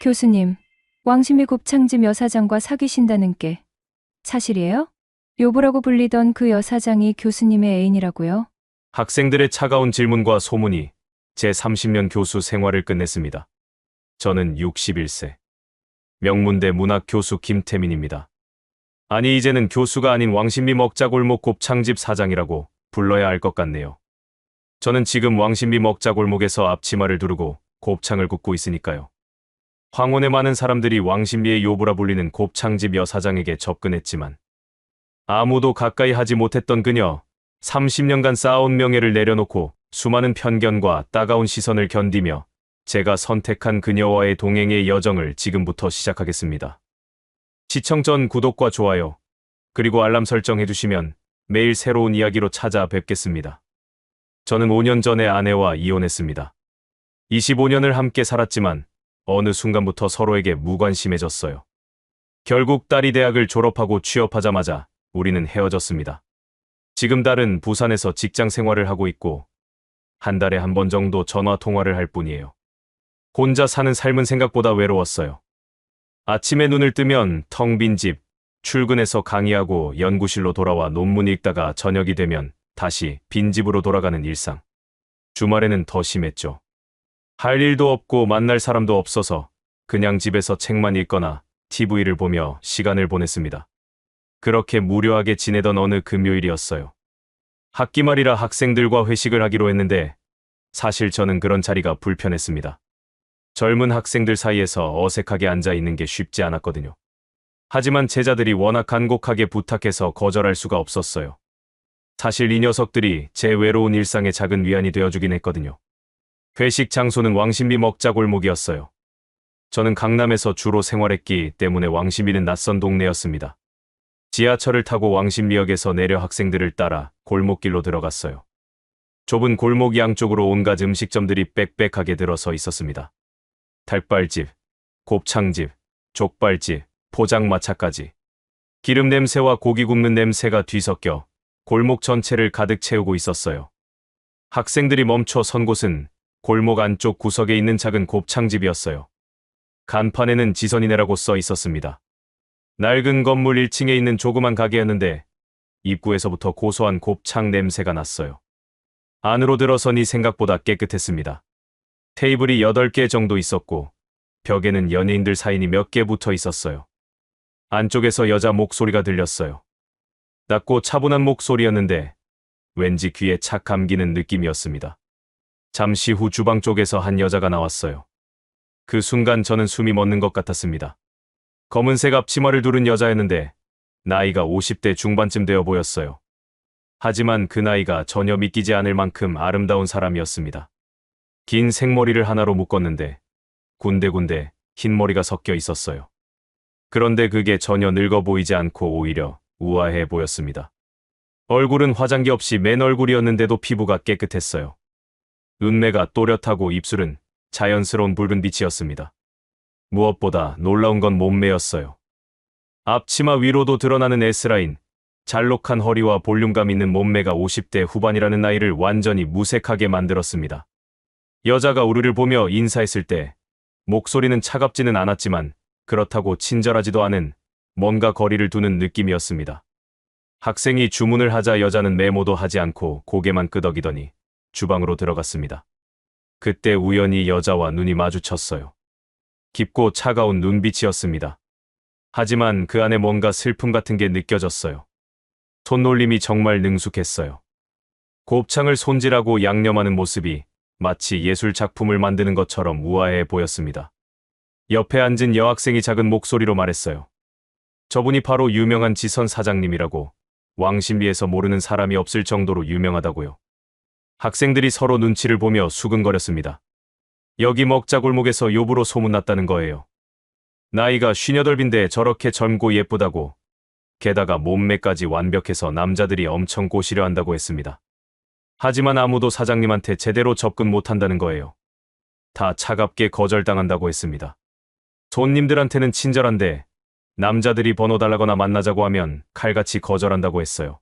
교수님, 왕신비 곱창집 여사장과 사귀신다는 게 사실이에요? 요보라고 불리던 그 여사장이 교수님의 애인이라고요? 학생들의 차가운 질문과 소문이 제 30년 교수 생활을 끝냈습니다. 저는 61세. 명문대 문학 교수 김태민입니다. 아니, 이제는 교수가 아닌 왕신비 먹자골목 곱창집 사장이라고 불러야 할 것 같네요. 저는 지금 왕신비 먹자골목에서 앞치마를 두르고 곱창을 굽고 있으니까요. 황혼의 많은 사람들이 왕신비의 요부라 불리는 곱창집 여사장에게 접근했지만 아무도 가까이 하지 못했던 그녀, 30년간 쌓아온 명예를 내려놓고 수많은 편견과 따가운 시선을 견디며 제가 선택한 그녀와의 동행의 여정을 지금부터 시작하겠습니다. 시청 전 구독과 좋아요, 그리고 알람 설정해주시면 매일 새로운 이야기로 찾아뵙겠습니다. 저는 5년 전에 아내와 이혼했습니다. 25년을 함께 살았지만 어느 순간부터 서로에게 무관심해졌어요. 결국 딸이 대학을 졸업하고 취업하자마자 우리는 헤어졌습니다. 지금 딸은 부산에서 직장 생활을 하고 있고 한 달에 한 번 정도 전화 통화를 할 뿐이에요. 혼자 사는 삶은 생각보다 외로웠어요. 아침에 눈을 뜨면 텅 빈 집, 출근해서 강의하고 연구실로 돌아와 논문 읽다가 저녁이 되면 다시 빈집으로 돌아가는 일상. 주말에는 더 심했죠. 할 일도 없고 만날 사람도 없어서 그냥 집에서 책만 읽거나 TV를 보며 시간을 보냈습니다. 그렇게 무료하게 지내던 어느 금요일이었어요. 학기 말이라 학생들과 회식을 하기로 했는데 사실 저는 그런 자리가 불편했습니다. 젊은 학생들 사이에서 어색하게 앉아 있는 게 쉽지 않았거든요. 하지만 제자들이 워낙 간곡하게 부탁해서 거절할 수가 없었어요. 사실 이 녀석들이 제 외로운 일상의 작은 위안이 되어주긴 했거든요. 회식 장소는 왕신비 먹자골목이었어요. 저는 강남에서 주로 생활했기 때문에 왕신비는 낯선 동네였습니다. 지하철을 타고 왕신비역에서 내려 학생들을 따라 골목길로 들어갔어요. 좁은 골목 양쪽으로 온갖 음식점들이 빽빽하게 들어서 있었습니다. 닭발집, 곱창집, 족발집, 포장마차까지. 기름 냄새와 고기 굽는 냄새가 뒤섞여 골목 전체를 가득 채우고 있었어요. 학생들이 멈춰 선 곳은 골목 안쪽 구석에 있는 작은 곱창집이었어요. 간판에는 지선이네라고 써 있었습니다. 낡은 건물 1층에 있는 조그만 가게였는데 입구에서부터 고소한 곱창 냄새가 났어요. 안으로 들어서니 생각보다 깨끗했습니다. 테이블이 8개 정도 있었고 벽에는 연예인들 사인이 몇 개 붙어 있었어요. 안쪽에서 여자 목소리가 들렸어요. 낮고 차분한 목소리였는데 왠지 귀에 착 감기는 느낌이었습니다. 잠시 후 주방 쪽에서 한 여자가 나왔어요. 그 순간 저는 숨이 멎는 것 같았습니다. 검은색 앞치마를 두른 여자였는데 나이가 50대 중반쯤 되어 보였어요. 하지만 그 나이가 전혀 믿기지 않을 만큼 아름다운 사람이었습니다. 긴 생머리를 하나로 묶었는데 군데군데 흰머리가 섞여 있었어요. 그런데 그게 전혀 늙어 보이지 않고 오히려 우아해 보였습니다. 얼굴은 화장기 없이 맨 얼굴이었는데도 피부가 깨끗했어요. 눈매가 또렷하고 입술은 자연스러운 붉은 빛이었습니다. 무엇보다 놀라운 건 몸매였어요. 앞치마 위로도 드러나는 S라인, 잘록한 허리와 볼륨감 있는 몸매가 50대 후반이라는 나이를 완전히 무색하게 만들었습니다. 여자가 우리를 보며 인사했을 때 목소리는 차갑지는 않았지만 그렇다고 친절하지도 않은 뭔가 거리를 두는 느낌이었습니다. 학생이 주문을 하자 여자는 메모도 하지 않고 고개만 끄덕이더니 주방으로 들어갔습니다. 그때 우연히 여자와 눈이 마주쳤어요. 깊고 차가운 눈빛이었습니다. 하지만 그 안에 뭔가 슬픔 같은 게 느껴졌어요. 손놀림이 정말 능숙했어요. 곱창을 손질하고 양념하는 모습이 마치 예술 작품을 만드는 것처럼 우아해 보였습니다. 옆에 앉은 여학생이 작은 목소리로 말했어요. 저분이 바로 유명한 지선 사장님이라고. 왕신비에서 모르는 사람이 없을 정도로 유명하다고요. 학생들이 서로 눈치를 보며 수근거렸습니다. 여기 먹자골목에서 요부로 소문났다는 거예요. 나이가 58인데 저렇게 젊고 예쁘다고. 게다가 몸매까지 완벽해서 남자들이 엄청 꼬시려 한다고 했습니다. 하지만 아무도 사장님한테 제대로 접근 못한다는 거예요. 다 차갑게 거절당한다고 했습니다. 손님들한테는 친절한데 남자들이 번호 달라거나 만나자고 하면 칼같이 거절한다고 했어요.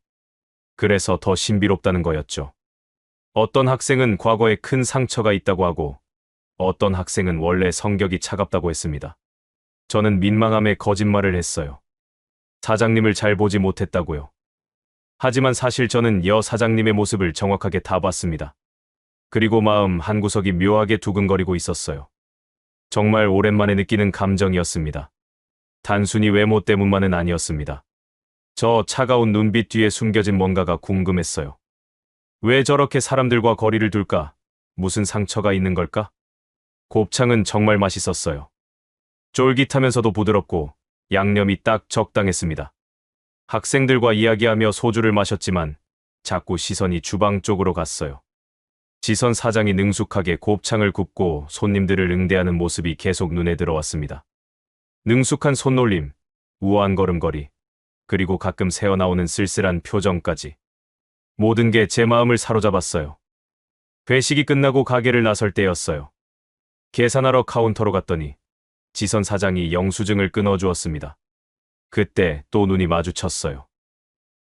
그래서 더 신비롭다는 거였죠. 어떤 학생은 과거에 큰 상처가 있다고 하고 어떤 학생은 원래 성격이 차갑다고 했습니다. 저는 민망함에 거짓말을 했어요. 사장님을 잘 보지 못했다고요. 하지만 사실 저는 여 사장님의 모습을 정확하게 다 봤습니다. 그리고 마음 한구석이 묘하게 두근거리고 있었어요. 정말 오랜만에 느끼는 감정이었습니다. 단순히 외모 때문만은 아니었습니다. 저 차가운 눈빛 뒤에 숨겨진 뭔가가 궁금했어요. 왜 저렇게 사람들과 거리를 둘까? 무슨 상처가 있는 걸까? 곱창은 정말 맛있었어요. 쫄깃하면서도 부드럽고 양념이 딱 적당했습니다. 학생들과 이야기하며 소주를 마셨지만 자꾸 시선이 주방 쪽으로 갔어요. 지선 사장이 능숙하게 곱창을 굽고 손님들을 응대하는 모습이 계속 눈에 들어왔습니다. 능숙한 손놀림, 우아한 걸음걸이, 그리고 가끔 새어나오는 쓸쓸한 표정까지. 모든 게 제 마음을 사로잡았어요. 회식이 끝나고 가게를 나설 때였어요. 계산하러 카운터로 갔더니 지선 사장이 영수증을 끊어주었습니다. 그때 또 눈이 마주쳤어요.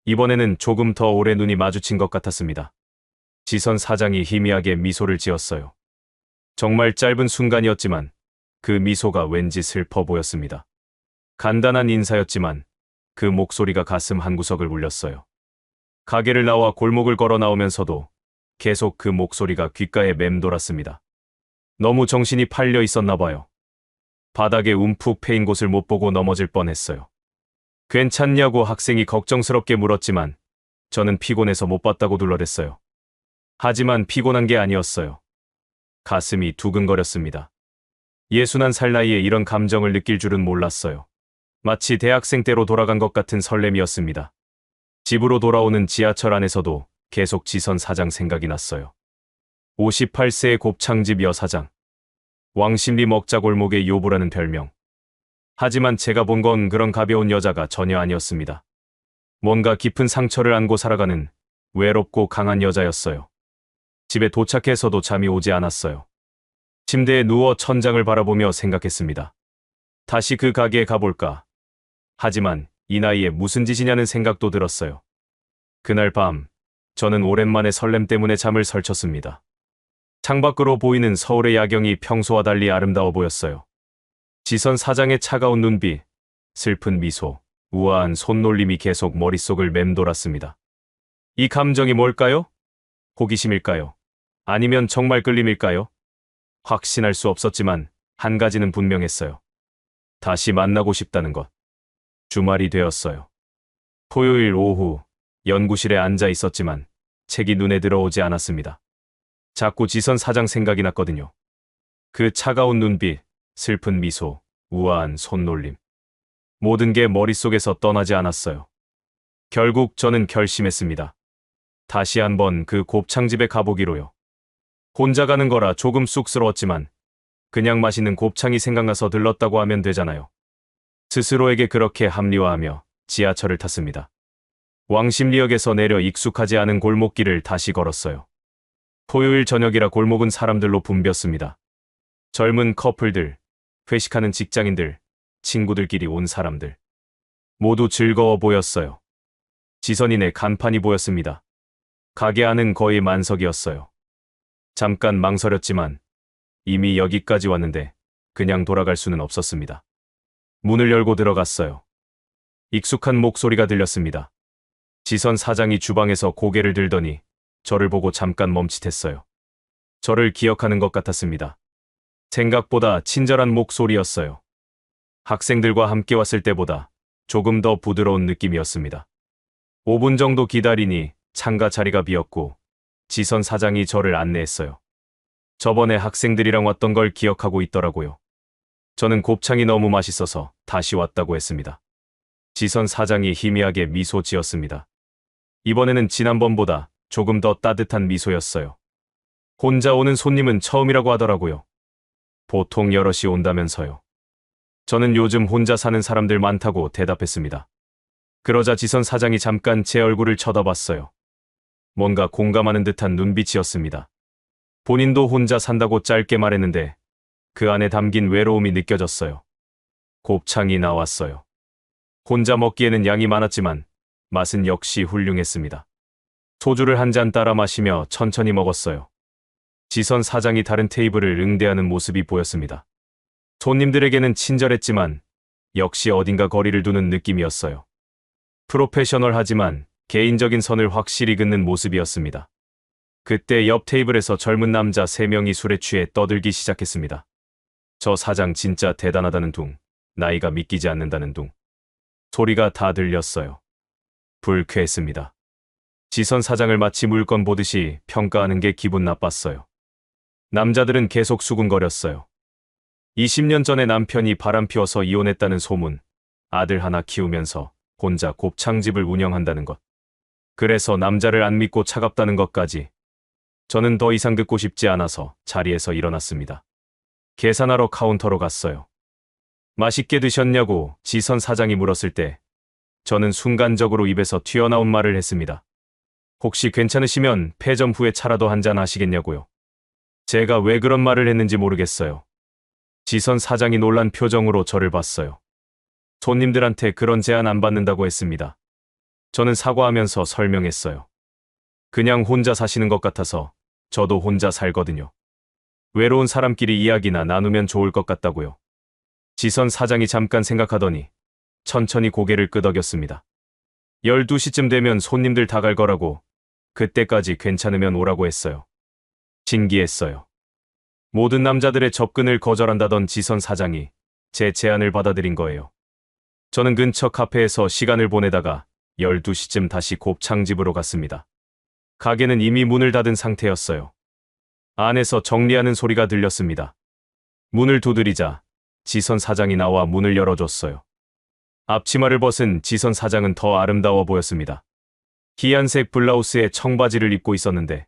이번에는 조금 더 오래 눈이 마주친 것 같았습니다. 지선 사장이 희미하게 미소를 지었어요. 정말 짧은 순간이었지만 그 미소가 왠지 슬퍼 보였습니다. 간단한 인사였지만 그 목소리가 가슴 한구석을 울렸어요. 가게를 나와 골목을 걸어 나오면서도 계속 그 목소리가 귓가에 맴돌았습니다. 너무 정신이 팔려 있었나 봐요. 바닥에 움푹 패인 곳을 못 보고 넘어질 뻔했어요. 괜찮냐고 학생이 걱정스럽게 물었지만 저는 피곤해서 못 봤다고 둘러댔어요. 하지만 피곤한 게 아니었어요. 가슴이 두근거렸습니다. 61살 나이에 이런 감정을 느낄 줄은 몰랐어요. 마치 대학생 때로 돌아간 것 같은 설렘이었습니다. 집으로 돌아오는 지하철 안에서도 계속 지선 사장 생각이 났어요. 58세의 곱창집 여사장. 왕십리 먹자골목의 요부라는 별명. 하지만 제가 본 건 그런 가벼운 여자가 전혀 아니었습니다. 뭔가 깊은 상처를 안고 살아가는 외롭고 강한 여자였어요. 집에 도착해서도 잠이 오지 않았어요. 침대에 누워 천장을 바라보며 생각했습니다. 다시 그 가게에 가볼까? 하지만 이 나이에 무슨 짓이냐는 생각도 들었어요. 그날 밤, 저는 오랜만에 설렘 때문에 잠을 설쳤습니다. 창밖으로 보이는 서울의 야경이 평소와 달리 아름다워 보였어요. 지선 사장의 차가운 눈빛, 슬픈 미소, 우아한 손놀림이 계속 머릿속을 맴돌았습니다. 이 감정이 뭘까요? 호기심일까요? 아니면 정말 끌림일까요? 확신할 수 없었지만 한 가지는 분명했어요. 다시 만나고 싶다는 것. 주말이 되었어요. 토요일 오후 연구실에 앉아 있었지만 책이 눈에 들어오지 않았습니다. 자꾸 지선 사장 생각이 났거든요. 그 차가운 눈빛, 슬픈 미소, 우아한 손놀림. 모든 게 머릿속에서 떠나지 않았어요. 결국 저는 결심했습니다. 다시 한번 그 곱창집에 가보기로요. 혼자 가는 거라 조금 쑥스러웠지만 그냥 맛있는 곱창이 생각나서 들렀다고 하면 되잖아요. 스스로에게 그렇게 합리화하며 지하철을 탔습니다. 왕십리역에서 내려 익숙하지 않은 골목길을 다시 걸었어요. 토요일 저녁이라 골목은 사람들로 붐볐습니다. 젊은 커플들, 회식하는 직장인들, 친구들끼리 온 사람들. 모두 즐거워 보였어요. 지선이네 간판이 보였습니다. 가게 안은 거의 만석이었어요. 잠깐 망설였지만 이미 여기까지 왔는데 그냥 돌아갈 수는 없었습니다. 문을 열고 들어갔어요. 익숙한 목소리가 들렸습니다. 지선 사장이 주방에서 고개를 들더니 저를 보고 잠깐 멈칫했어요. 저를 기억하는 것 같았습니다. 생각보다 친절한 목소리였어요. 학생들과 함께 왔을 때보다 조금 더 부드러운 느낌이었습니다. 5분 정도 기다리니 창가 자리가 비었고 지선 사장이 저를 안내했어요. 저번에 학생들이랑 왔던 걸 기억하고 있더라고요. 저는 곱창이 너무 맛있어서 다시 왔다고 했습니다. 지선 사장이 희미하게 미소 지었습니다. 이번에는 지난번보다 조금 더 따뜻한 미소였어요. 혼자 오는 손님은 처음이라고 하더라고요. 보통 여럿이 온다면서요. 저는 요즘 혼자 사는 사람들 많다고 대답했습니다. 그러자 지선 사장이 잠깐 제 얼굴을 쳐다봤어요. 뭔가 공감하는 듯한 눈빛이었습니다. 본인도 혼자 산다고 짧게 말했는데 그 안에 담긴 외로움이 느껴졌어요. 곱창이 나왔어요. 혼자 먹기에는 양이 많았지만 맛은 역시 훌륭했습니다. 소주를 한 잔 따라 마시며 천천히 먹었어요. 지선 사장이 다른 테이블을 응대하는 모습이 보였습니다. 손님들에게는 친절했지만 역시 어딘가 거리를 두는 느낌이었어요. 프로페셔널하지만 개인적인 선을 확실히 긋는 모습이었습니다. 그때 옆 테이블에서 젊은 남자 3명이 술에 취해 떠들기 시작했습니다. 저 사장 진짜 대단하다는 둥, 나이가 믿기지 않는다는 둥. 소리가 다 들렸어요. 불쾌했습니다. 지선 사장을 마치 물건 보듯이 평가하는 게 기분 나빴어요. 남자들은 계속 수군거렸어요. 20년 전에 남편이 바람 피워서 이혼했다는 소문, 아들 하나 키우면서 혼자 곱창집을 운영한다는 것. 그래서 남자를 안 믿고 차갑다는 것까지. 저는 더 이상 듣고 싶지 않아서 자리에서 일어났습니다. 계산하러 카운터로 갔어요. 맛있게 드셨냐고 지선 사장이 물었을 때 저는 순간적으로 입에서 튀어나온 말을 했습니다. 혹시 괜찮으시면 폐점 후에 차라도 한잔 하시겠냐고요. 제가 왜 그런 말을 했는지 모르겠어요. 지선 사장이 놀란 표정으로 저를 봤어요. 손님들한테 그런 제안 안 받는다고 했습니다. 저는 사과하면서 설명했어요. 그냥 혼자 사시는 것 같아서 저도 혼자 살거든요. 외로운 사람끼리 이야기나 나누면 좋을 것 같다고요. 지선 사장이 잠깐 생각하더니 천천히 고개를 끄덕였습니다. 12시쯤 되면 손님들 다 갈 거라고, 그때까지 괜찮으면 오라고 했어요. 신기했어요. 모든 남자들의 접근을 거절한다던 지선 사장이 제 제안을 받아들인 거예요. 저는 근처 카페에서 시간을 보내다가 12시쯤 다시 곱창집으로 갔습니다. 가게는 이미 문을 닫은 상태였어요. 안에서 정리하는 소리가 들렸습니다. 문을 두드리자 지선 사장이 나와 문을 열어줬어요. 앞치마를 벗은 지선 사장은 더 아름다워 보였습니다. 희한색 블라우스에 청바지를 입고 있었는데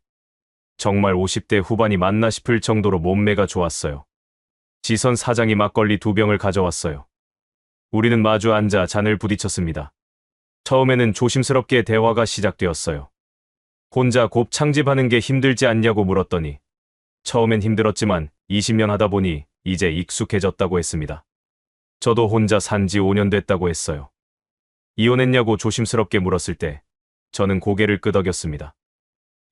정말 50대 후반이 맞나 싶을 정도로 몸매가 좋았어요. 지선 사장이 막걸리 2병을 가져왔어요. 우리는 마주 앉아 잔을 부딪혔습니다. 처음에는 조심스럽게 대화가 시작되었어요. 혼자 곱창집 하는 게 힘들지 않냐고 물었더니 처음엔 힘들었지만 20년 하다 보니 이제 익숙해졌다고 했습니다. 저도 혼자 산 지 5년 됐다고 했어요. 이혼했냐고 조심스럽게 물었을 때 저는 고개를 끄덕였습니다.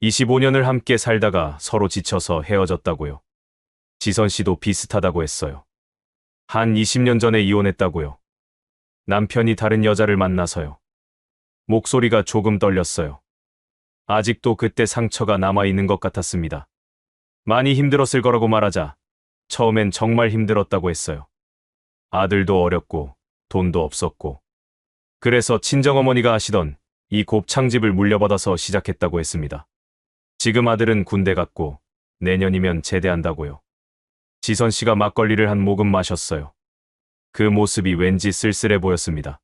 25년을 함께 살다가 서로 지쳐서 헤어졌다고요. 지선 씨도 비슷하다고 했어요. 한 20년 전에 이혼했다고요. 남편이 다른 여자를 만나서요. 목소리가 조금 떨렸어요. 아직도 그때 상처가 남아있는 것 같았습니다. 많이 힘들었을 거라고 말하자 처음엔 정말 힘들었다고 했어요. 아들도 어렸고 돈도 없었고. 그래서 친정어머니가 하시던 이 곱창집을 물려받아서 시작했다고 했습니다. 지금 아들은 군대 갔고 내년이면 제대한다고요. 지선 씨가 막걸리를 한 모금 마셨어요. 그 모습이 왠지 쓸쓸해 보였습니다.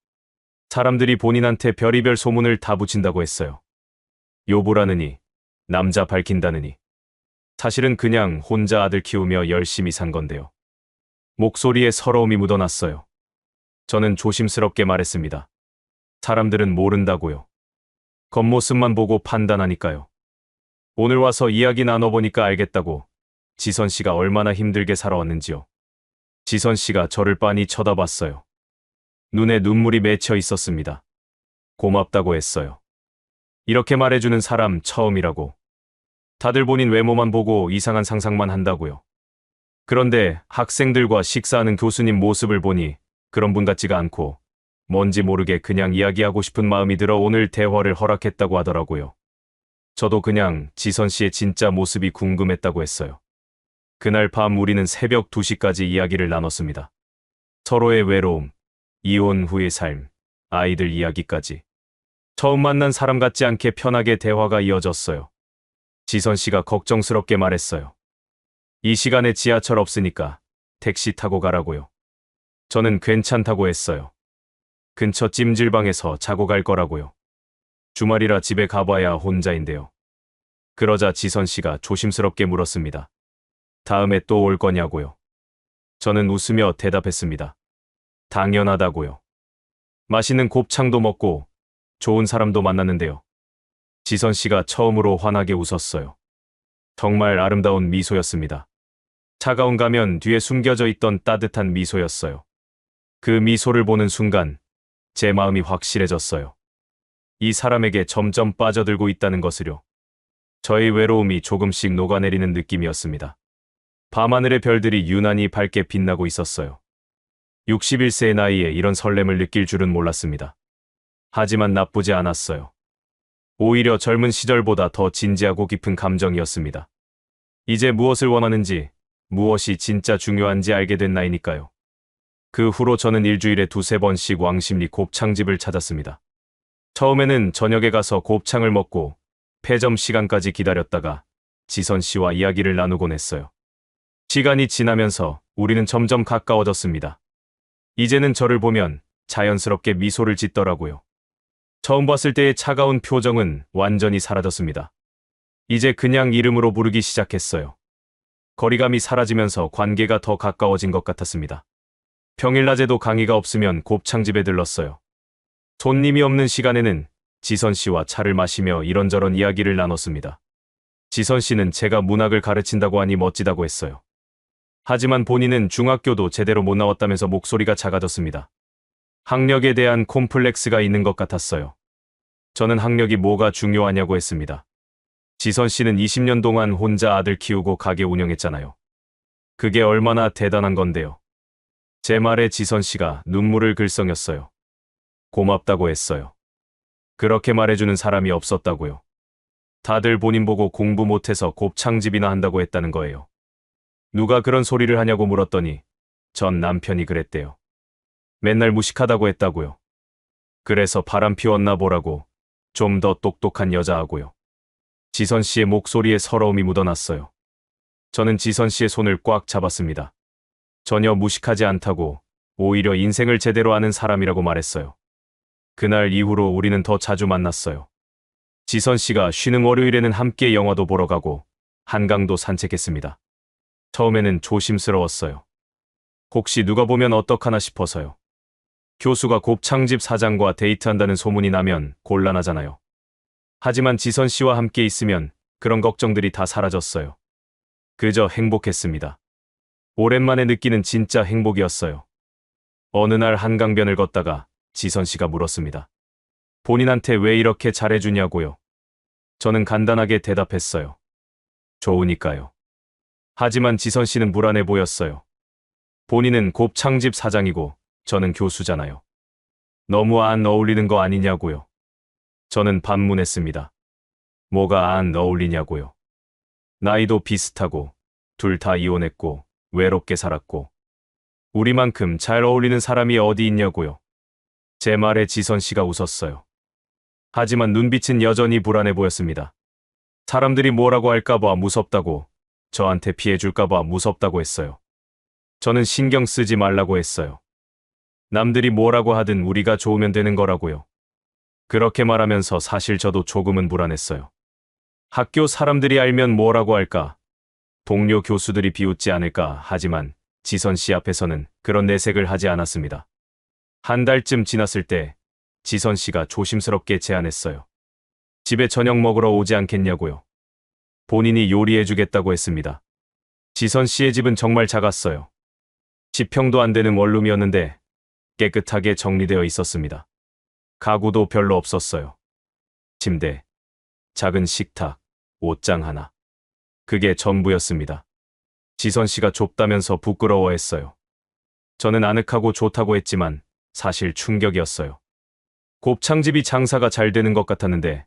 사람들이 본인한테 별의별 소문을 다 붙인다고 했어요. 요보라느니, 남자 밝힌다느니. 사실은 그냥 혼자 아들 키우며 열심히 산 건데요. 목소리에 서러움이 묻어났어요. 저는 조심스럽게 말했습니다. 사람들은 모른다고요. 겉모습만 보고 판단하니까요. 오늘 와서 이야기 나눠보니까 알겠다고. 지선 씨가 얼마나 힘들게 살아왔는지요. 지선 씨가 저를 빤히 쳐다봤어요. 눈에 눈물이 맺혀 있었습니다. 고맙다고 했어요. 이렇게 말해주는 사람 처음이라고. 다들 본인 외모만 보고 이상한 상상만 한다고요. 그런데 학생들과 식사하는 교수님 모습을 보니 그런 분 같지가 않고 뭔지 모르게 그냥 이야기하고 싶은 마음이 들어 오늘 대화를 허락했다고 하더라고요. 저도 그냥 지선 씨의 진짜 모습이 궁금했다고 했어요. 그날 밤 우리는 새벽 2시까지 이야기를 나눴습니다. 서로의 외로움, 이혼 후의 삶, 아이들 이야기까지. 처음 만난 사람 같지 않게 편하게 대화가 이어졌어요. 지선 씨가 걱정스럽게 말했어요. 이 시간에 지하철 없으니까 택시 타고 가라고요. 저는 괜찮다고 했어요. 근처 찜질방에서 자고 갈 거라고요. 주말이라 집에 가봐야 혼자인데요. 그러자 지선 씨가 조심스럽게 물었습니다. 다음에 또 올 거냐고요. 저는 웃으며 대답했습니다. 당연하다고요. 맛있는 곱창도 먹고 좋은 사람도 만났는데요. 지선 씨가 처음으로 환하게 웃었어요. 정말 아름다운 미소였습니다. 차가운 가면 뒤에 숨겨져 있던 따뜻한 미소였어요. 그 미소를 보는 순간 제 마음이 확실해졌어요. 이 사람에게 점점 빠져들고 있다는 것을요. 저의 외로움이 조금씩 녹아내리는 느낌이었습니다. 밤하늘의 별들이 유난히 밝게 빛나고 있었어요. 61세의 나이에 이런 설렘을 느낄 줄은 몰랐습니다. 하지만 나쁘지 않았어요. 오히려 젊은 시절보다 더 진지하고 깊은 감정이었습니다. 이제 무엇을 원하는지, 무엇이 진짜 중요한지 알게 된 나이니까요. 그 후로 저는 일주일에 2~3번씩 왕십리 곱창집을 찾았습니다. 처음에는 저녁에 가서 곱창을 먹고 폐점 시간까지 기다렸다가 지선 씨와 이야기를 나누곤 했어요. 시간이 지나면서 우리는 점점 가까워졌습니다. 이제는 저를 보면 자연스럽게 미소를 짓더라고요. 처음 봤을 때의 차가운 표정은 완전히 사라졌습니다. 이제 그냥 이름으로 부르기 시작했어요. 거리감이 사라지면서 관계가 더 가까워진 것 같았습니다. 평일 낮에도 강의가 없으면 곱창집에 들렀어요. 손님이 없는 시간에는 지선 씨와 차를 마시며 이런저런 이야기를 나눴습니다. 지선 씨는 제가 문학을 가르친다고 하니 멋지다고 했어요. 하지만 본인은 중학교도 제대로 못 나왔다면서 목소리가 작아졌습니다. 학력에 대한 콤플렉스가 있는 것 같았어요. 저는 학력이 뭐가 중요하냐고 했습니다. 지선 씨는 20년 동안 혼자 아들 키우고 가게 운영했잖아요. 그게 얼마나 대단한 건데요. 제 말에 지선 씨가 눈물을 글썽였어요. 고맙다고 했어요. 그렇게 말해주는 사람이 없었다고요. 다들 본인 보고 공부 못해서 곱창집이나 한다고 했다는 거예요. 누가 그런 소리를 하냐고 물었더니 전 남편이 그랬대요. 맨날 무식하다고 했다고요. 그래서 바람 피웠나 보라고, 좀 더 똑똑한 여자하고요. 지선 씨의 목소리에 서러움이 묻어났어요. 저는 지선 씨의 손을 꽉 잡았습니다. 전혀 무식하지 않다고, 오히려 인생을 제대로 아는 사람이라고 말했어요. 그날 이후로 우리는 더 자주 만났어요. 지선 씨가 쉬는 월요일에는 함께 영화도 보러 가고 한강도 산책했습니다. 처음에는 조심스러웠어요. 혹시 누가 보면 어떡하나 싶어서요. 교수가 곱창집 사장과 데이트한다는 소문이 나면 곤란하잖아요. 하지만 지선 씨와 함께 있으면 그런 걱정들이 다 사라졌어요. 그저 행복했습니다. 오랜만에 느끼는 진짜 행복이었어요. 어느 날 한강변을 걷다가 지선 씨가 물었습니다. 본인한테 왜 이렇게 잘해주냐고요. 저는 간단하게 대답했어요. 좋으니까요. 하지만 지선 씨는 불안해 보였어요. 본인은 곱창집 사장이고 저는 교수잖아요. 너무 안 어울리는 거 아니냐고요. 저는 반문했습니다. 뭐가 안 어울리냐고요. 나이도 비슷하고 둘 다 이혼했고 외롭게 살았고 우리만큼 잘 어울리는 사람이 어디 있냐고요. 제 말에 지선 씨가 웃었어요. 하지만 눈빛은 여전히 불안해 보였습니다. 사람들이 뭐라고 할까봐 무섭다고, 저한테 피해줄까봐 무섭다고 했어요. 저는 신경 쓰지 말라고 했어요. 남들이 뭐라고 하든 우리가 좋으면 되는 거라고요. 그렇게 말하면서 사실 저도 조금은 불안했어요. 학교 사람들이 알면 뭐라고 할까? 동료 교수들이 비웃지 않을까? 하지만 지선 씨 앞에서는 그런 내색을 하지 않았습니다. 한 달쯤 지났을 때 지선 씨가 조심스럽게 제안했어요. 집에 저녁 먹으러 오지 않겠냐고요. 본인이 요리해주겠다고 했습니다. 지선 씨의 집은 정말 작았어요. 10평도 안 되는 원룸이었는데 깨끗하게 정리되어 있었습니다. 가구도 별로 없었어요. 침대, 작은 식탁, 옷장 하나. 그게 전부였습니다. 지선 씨가 좁다면서 부끄러워했어요. 저는 아늑하고 좋다고 했지만 사실 충격이었어요. 곱창집이 장사가 잘 되는 것 같았는데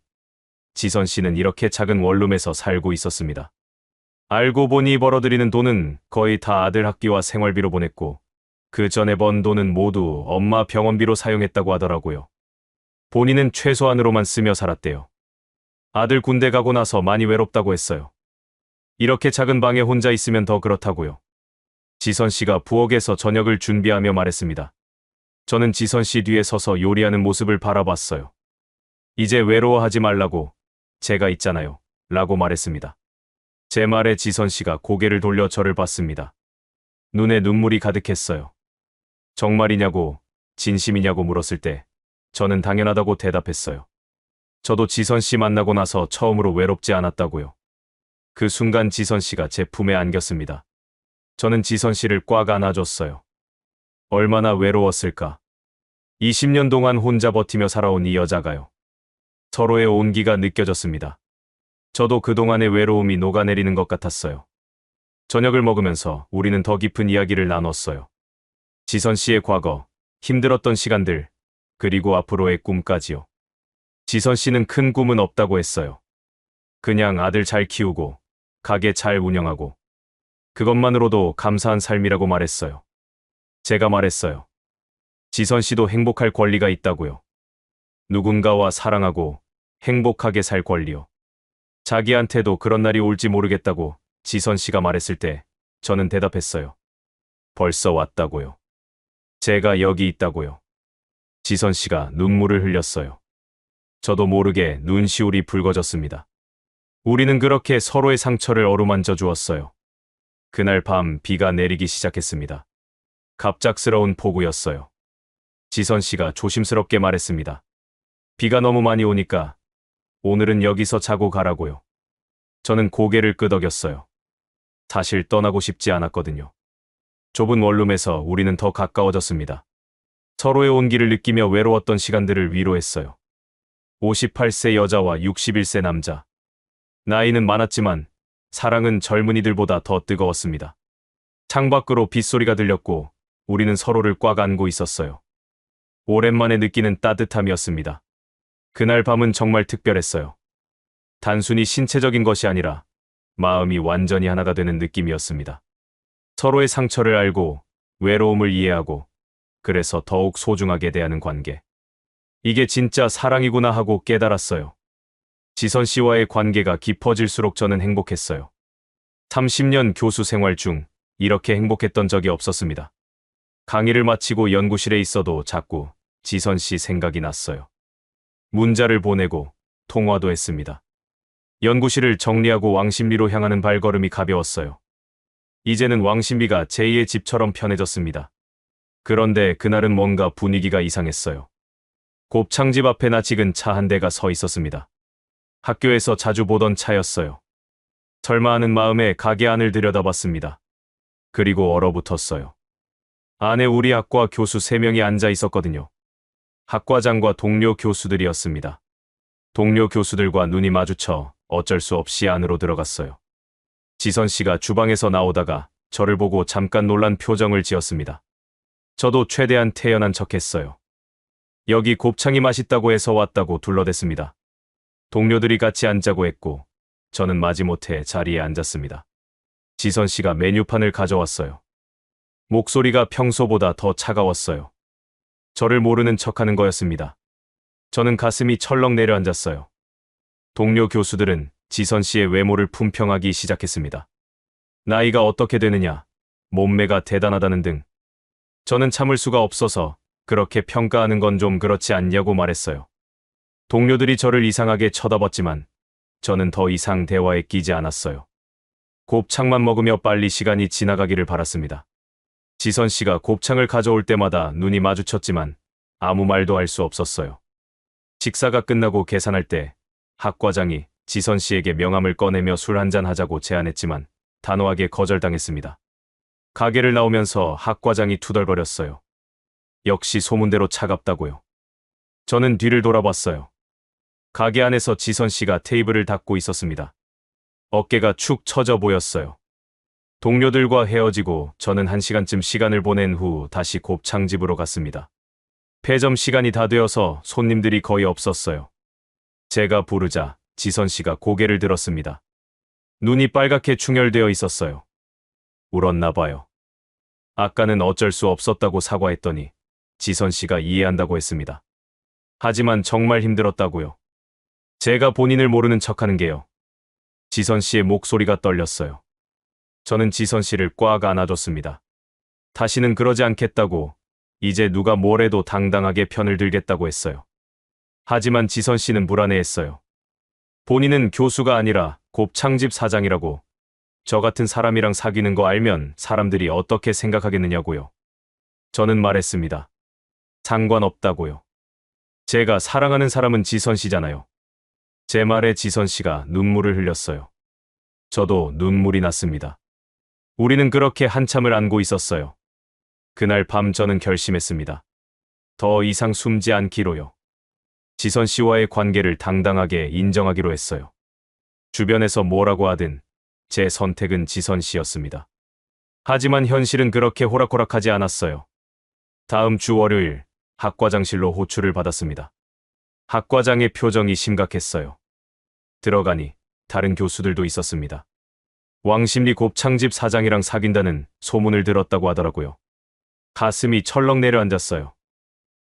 지선 씨는 이렇게 작은 원룸에서 살고 있었습니다. 알고 보니 벌어들이는 돈은 거의 다 아들 학비와 생활비로 보냈고 그 전에 번 돈은 모두 엄마 병원비로 사용했다고 하더라고요. 본인은 최소한으로만 쓰며 살았대요. 아들 군대 가고 나서 많이 외롭다고 했어요. 이렇게 작은 방에 혼자 있으면 더 그렇다고요. 지선 씨가 부엌에서 저녁을 준비하며 말했습니다. 저는 지선 씨 뒤에 서서 요리하는 모습을 바라봤어요. 이제 외로워하지 말라고, 제가 있잖아요. 라고 말했습니다. 제 말에 지선 씨가 고개를 돌려 저를 봤습니다. 눈에 눈물이 가득했어요. 정말이냐고, 진심이냐고 물었을 때 저는 당연하다고 대답했어요. 저도 지선 씨 만나고 나서 처음으로 외롭지 않았다고요. 그 순간 지선 씨가 제 품에 안겼습니다. 저는 지선 씨를 꽉 안아줬어요. 얼마나 외로웠을까. 20년 동안 혼자 버티며 살아온 이 여자가요. 서로의 온기가 느껴졌습니다. 저도 그동안의 외로움이 녹아내리는 것 같았어요. 저녁을 먹으면서 우리는 더 깊은 이야기를 나눴어요. 지선 씨의 과거, 힘들었던 시간들, 그리고 앞으로의 꿈까지요. 지선 씨는 큰 꿈은 없다고 했어요. 그냥 아들 잘 키우고, 가게 잘 운영하고, 그것만으로도 감사한 삶이라고 말했어요. 제가 말했어요. 지선 씨도 행복할 권리가 있다고요. 누군가와 사랑하고 행복하게 살 권리요. 자기한테도 그런 날이 올지 모르겠다고 지선 씨가 말했을 때 저는 대답했어요. 벌써 왔다고요. 제가 여기 있다고요. 지선 씨가 눈물을 흘렸어요. 저도 모르게 눈시울이 붉어졌습니다. 우리는 그렇게 서로의 상처를 어루만져 주었어요. 그날 밤 비가 내리기 시작했습니다. 갑작스러운 폭우였어요. 지선 씨가 조심스럽게 말했습니다. 비가 너무 많이 오니까 오늘은 여기서 자고 가라고요. 저는 고개를 끄덕였어요. 사실 떠나고 싶지 않았거든요. 좁은 원룸에서 우리는 더 가까워졌습니다. 서로의 온기를 느끼며 외로웠던 시간들을 위로했어요. 58세 여자와 61세 남자. 나이는 많았지만 사랑은 젊은이들보다 더 뜨거웠습니다. 창밖으로 빗소리가 들렸고 우리는 서로를 꽉 안고 있었어요. 오랜만에 느끼는 따뜻함이었습니다. 그날 밤은 정말 특별했어요. 단순히 신체적인 것이 아니라 마음이 완전히 하나가 되는 느낌이었습니다. 서로의 상처를 알고 외로움을 이해하고 그래서 더욱 소중하게 대하는 관계. 이게 진짜 사랑이구나 하고 깨달았어요. 지선 씨와의 관계가 깊어질수록 저는 행복했어요. 30년 교수 생활 중 이렇게 행복했던 적이 없었습니다. 강의를 마치고 연구실에 있어도 자꾸 지선 씨 생각이 났어요. 문자를 보내고 통화도 했습니다. 연구실을 정리하고 왕십리로 향하는 발걸음이 가벼웠어요. 이제는 왕십리가 제2의 집처럼 편해졌습니다. 그런데 그날은 뭔가 분위기가 이상했어요. 곱창집 앞에 낯익은 차 한 대가 서 있었습니다. 학교에서 자주 보던 차였어요. 설마 하는 마음에 가게 안을 들여다봤습니다. 그리고 얼어붙었어요. 안에 우리 학과 교수 3명이 앉아 있었거든요. 학과장과 동료 교수들이었습니다. 동료 교수들과 눈이 마주쳐 어쩔 수 없이 안으로 들어갔어요. 지선 씨가 주방에서 나오다가 저를 보고 잠깐 놀란 표정을 지었습니다. 저도 최대한 태연한 척했어요. 여기 곱창이 맛있다고 해서 왔다고 둘러댔습니다. 동료들이 같이 앉자고 했고 저는 마지못해 자리에 앉았습니다. 지선 씨가 메뉴판을 가져왔어요. 목소리가 평소보다 더 차가웠어요. 저를 모르는 척하는 거였습니다. 저는 가슴이 철렁 내려앉았어요. 동료 교수들은 지선 씨의 외모를 품평하기 시작했습니다. 나이가 어떻게 되느냐, 몸매가 대단하다는 등. 저는 참을 수가 없어서 그렇게 평가하는 건 좀 그렇지 않냐고 말했어요. 동료들이 저를 이상하게 쳐다봤지만 저는 더 이상 대화에 끼지 않았어요. 곱창만 먹으며 빨리 시간이 지나가기를 바랐습니다. 지선 씨가 곱창을 가져올 때마다 눈이 마주쳤지만 아무 말도 할 수 없었어요. 식사가 끝나고 계산할 때 학과장이 지선 씨에게 명함을 꺼내며 술 한잔 하자고 제안했지만 단호하게 거절당했습니다. 가게를 나오면서 학과장이 투덜거렸어요. 역시 소문대로 차갑다고요. 저는 뒤를 돌아봤어요. 가게 안에서 지선 씨가 테이블을 닦고 있었습니다. 어깨가 축 처져 보였어요. 동료들과 헤어지고 저는 1시간쯤 시간을 보낸 후 다시 곱창집으로 갔습니다. 폐점 시간이 다 되어서 손님들이 거의 없었어요. 제가 부르자 지선 씨가 고개를 들었습니다. 눈이 빨갛게 충혈되어 있었어요. 울었나 봐요. 아까는 어쩔 수 없었다고 사과했더니 지선 씨가 이해한다고 했습니다. 하지만 정말 힘들었다고요. 제가 본인을 모르는 척하는 게요. 지선 씨의 목소리가 떨렸어요. 저는 지선 씨를 꽉 안아줬습니다. 다시는 그러지 않겠다고, 이제 누가 뭐래도 당당하게 편을 들겠다고 했어요. 하지만 지선 씨는 불안해했어요. 본인은 교수가 아니라 곱창집 사장이라고, 저 같은 사람이랑 사귀는 거 알면 사람들이 어떻게 생각하겠느냐고요. 저는 말했습니다. 상관없다고요. 제가 사랑하는 사람은 지선 씨잖아요. 제 말에 지선 씨가 눈물을 흘렸어요. 저도 눈물이 났습니다. 우리는 그렇게 한참을 안고 있었어요. 그날 밤 저는 결심했습니다. 더 이상 숨지 않기로요. 지선 씨와의 관계를 당당하게 인정하기로 했어요. 주변에서 뭐라고 하든 제 선택은 지선 씨였습니다. 하지만 현실은 그렇게 호락호락하지 않았어요. 다음 주 월요일 학과장실로 호출을 받았습니다. 학과장의 표정이 심각했어요. 들어가니 다른 교수들도 있었습니다. 왕십리 곱창집 사장이랑 사귄다는 소문을 들었다고 하더라고요. 가슴이 철렁 내려앉았어요.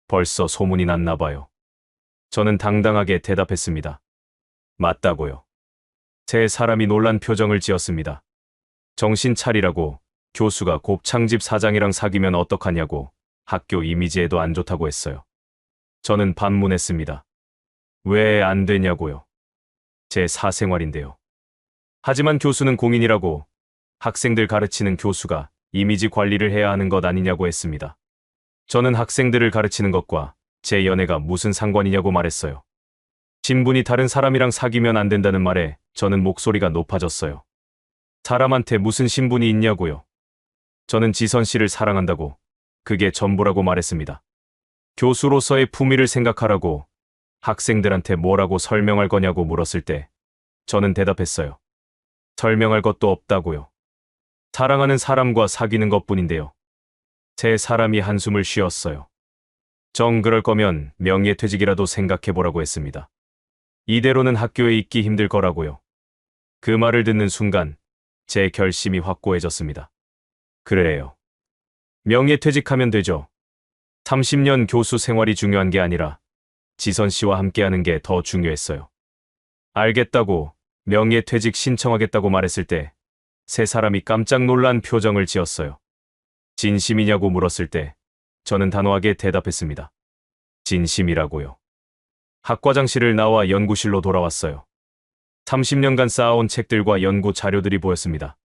벌써 소문이 났나 봐요. 저는 당당하게 대답했습니다. 맞다고요. 세 사람이 놀란 표정을 지었습니다. 정신 차리라고, 교수가 곱창집 사장이랑 사귀면 어떡하냐고, 학교 이미지에도 안 좋다고 했어요. 저는 반문했습니다. 왜 안 되냐고요. 제 사생활인데요. 하지만 교수는 공인이라고, 학생들 가르치는 교수가 이미지 관리를 해야 하는 것 아니냐고 했습니다. 저는 학생들을 가르치는 것과 제 연애가 무슨 상관이냐고 말했어요. 신분이 다른 사람이랑 사귀면 안 된다는 말에 저는 목소리가 높아졌어요. 사람한테 무슨 신분이 있냐고요. 저는 지선 씨를 사랑한다고, 그게 전부라고 말했습니다. 교수로서의 품위를 생각하라고, 학생들한테 뭐라고 설명할 거냐고 물었을 때 저는 대답했어요. 설명할 것도 없다고요. 사랑하는 사람과 사귀는 것뿐인데요. 제 사람이 한숨을 쉬었어요. 정 그럴 거면 명예퇴직이라도 생각해보라고 했습니다. 이대로는 학교에 있기 힘들 거라고요. 그 말을 듣는 순간 제 결심이 확고해졌습니다. 그래요. 명예퇴직하면 되죠. 30년 교수 생활이 중요한 게 아니라 지선 씨와 함께하는 게 더 중요했어요. 알겠다고, 명예퇴직 신청하겠다고 말했을 때 세 사람이 깜짝 놀란 표정을 지었어요. 진심이냐고 물었을 때 저는 단호하게 대답했습니다. 진심이라고요. 학과장실을 나와 연구실로 돌아왔어요. 30년간 쌓아온 책들과 연구 자료들이 보였습니다.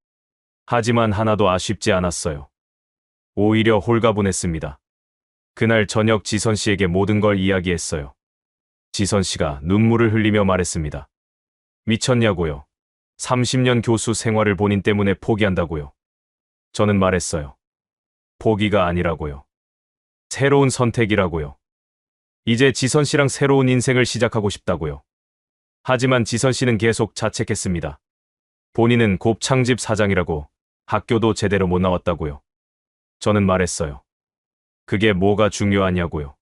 하지만 하나도 아쉽지 않았어요. 오히려 홀가분했습니다. 그날 저녁 지선 씨에게 모든 걸 이야기했어요. 지선 씨가 눈물을 흘리며 말했습니다. 미쳤냐고요. 30년 교수 생활을 본인 때문에 포기한다고요. 저는 말했어요. 포기가 아니라고요. 새로운 선택이라고요. 이제 지선 씨랑 새로운 인생을 시작하고 싶다고요. 하지만 지선 씨는 계속 자책했습니다. 본인은 곱창집 사장이라고, 학교도 제대로 못 나왔다고요. 저는 말했어요. 그게 뭐가 중요하냐고요.